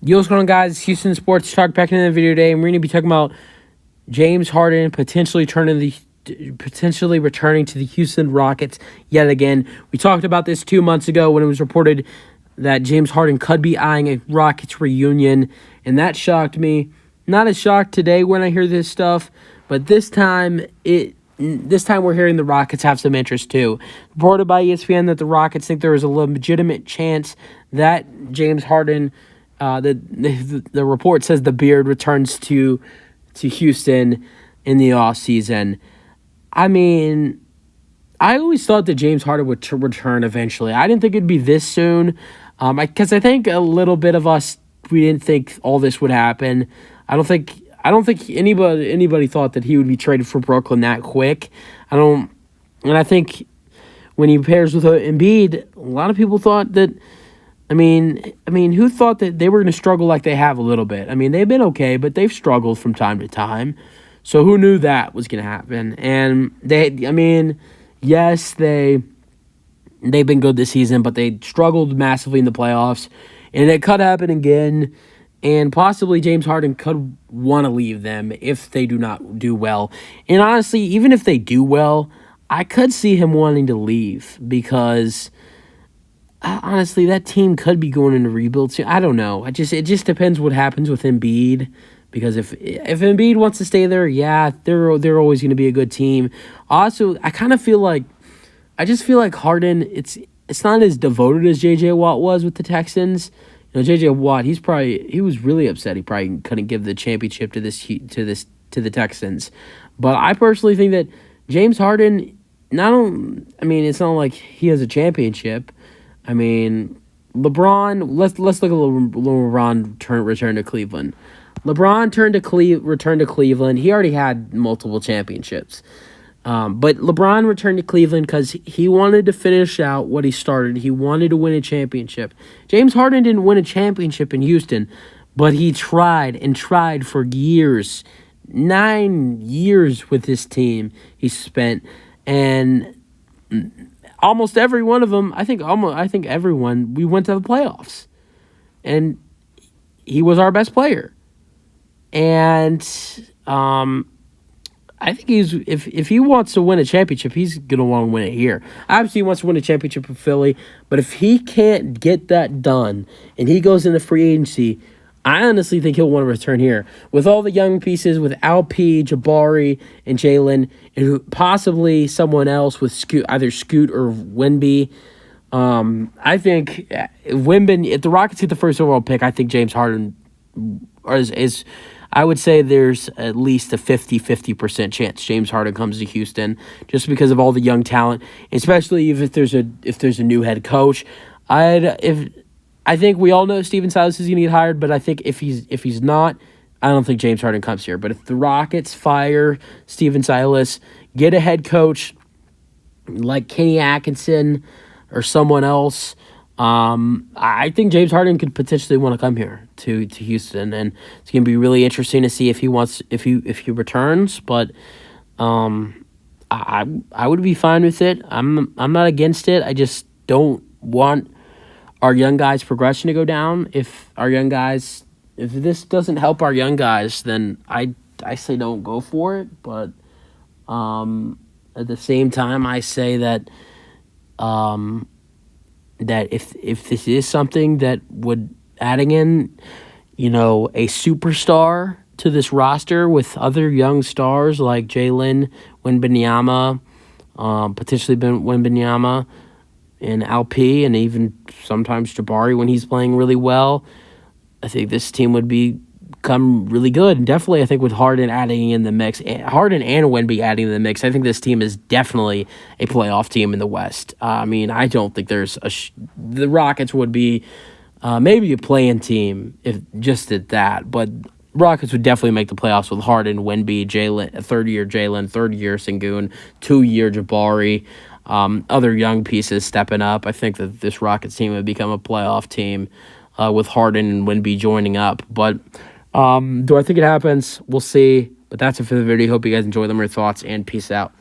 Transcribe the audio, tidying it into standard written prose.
Yo, what's going on, guys? It's Houston Sports Talk back in the video today, and we're going to be talking about James Harden potentially returning to the Houston Rockets yet again. We talked about this 2 months ago when it was reported that James Harden could be eyeing a Rockets reunion, and that shocked me. Not as shocked today when I hear this stuff, but this time we're hearing the Rockets have some interest too. Reported by ESPN that the Rockets think there is a legitimate chance that James Harden, the report says the Beard returns to Houston in the offseason. I mean, I always thought that James Harden would return eventually. I didn't think it'd be this soon, because I think a little bit of us, we didn't think all this would happen. I don't think anybody thought that he would be traded for Brooklyn that quick. And I think when he pairs with Embiid, a lot of people thought that. I mean, who thought that they were going to struggle like they have a little bit? I mean, they've been okay, but they've struggled from time to time. So who knew that was going to happen? And they've been good this season, but they struggled massively in the playoffs. And it could happen again. And possibly James Harden could want to leave them if they do not do well. And honestly, even if they do well, I could see him wanting to leave because honestly, that team could be going into rebuild soon. I don't know. It just depends what happens with Embiid. Because if Embiid wants to stay there, yeah, they're always going to be a good team. Also, I feel like Harden, it's not as devoted as J.J. Watt was with the Texans. You know, J.J. Watt, he was really upset. He probably couldn't give the championship to the Texans. But I personally think that James Harden, it's not like he has a championship. I mean, LeBron, let's look at LeBron return to Cleveland. LeBron returned to Cleveland. He already had multiple championships. But LeBron returned to Cleveland because he wanted to finish out what he started. He wanted to win a championship. James Harden didn't win a championship in Houston, but he tried and tried for years. 9 years with this team he spent, and almost every one of them, I think everyone, we went to the playoffs. And he was our best player. And I think if he wants to win a championship, he's going to want to win it here. Obviously, he wants to win a championship in Philly, but if he can't get that done and he goes into free agency, I honestly think he'll want to return here. With all the young pieces, with LP, Jabari, and Jalen, and possibly someone else with either Scoot or Wemby. I think if the Rockets get the first overall pick, I think James Harden is I would say there's at least a 50% chance James Harden comes to Houston just because of all the young talent, especially if there's a new head coach. I think we all know Steven Silas is going to get hired, but I think if he's not, I don't think James Harden comes here. But if the Rockets fire Steven Silas, get a head coach like Kenny Atkinson or someone else, I think James Harden could potentially want to come here to Houston, and it's going to be really interesting to see if he returns. But I would be fine with it. I'm not against it. I just don't want our young guys' progression to go down. If this doesn't help our young guys, then I say don't go for it. But at the same time, I say that that if this is something that would adding in, a superstar to this roster with other young stars like Jalen, Wembanyama, potentially Wembanyama, and LP, and even sometimes Jabari when he's playing really well, I think this team would become really good. And definitely, I think with Harden adding in the mix, Harden and Wemby adding in the mix, I think this team is definitely a playoff team in the West. I don't think there's the Rockets would be maybe a play-in team if just at that, but Rockets would definitely make the playoffs with Harden, Wemby, Jalen, third-year Jalen, third-year Sengun, 2-year Jabari. Other young pieces stepping up. I think that this Rockets team would become a playoff team with Harden and Wemby joining up. But do I think it happens? We'll see. But that's it for the video. Hope you guys enjoy them, your thoughts, and peace out.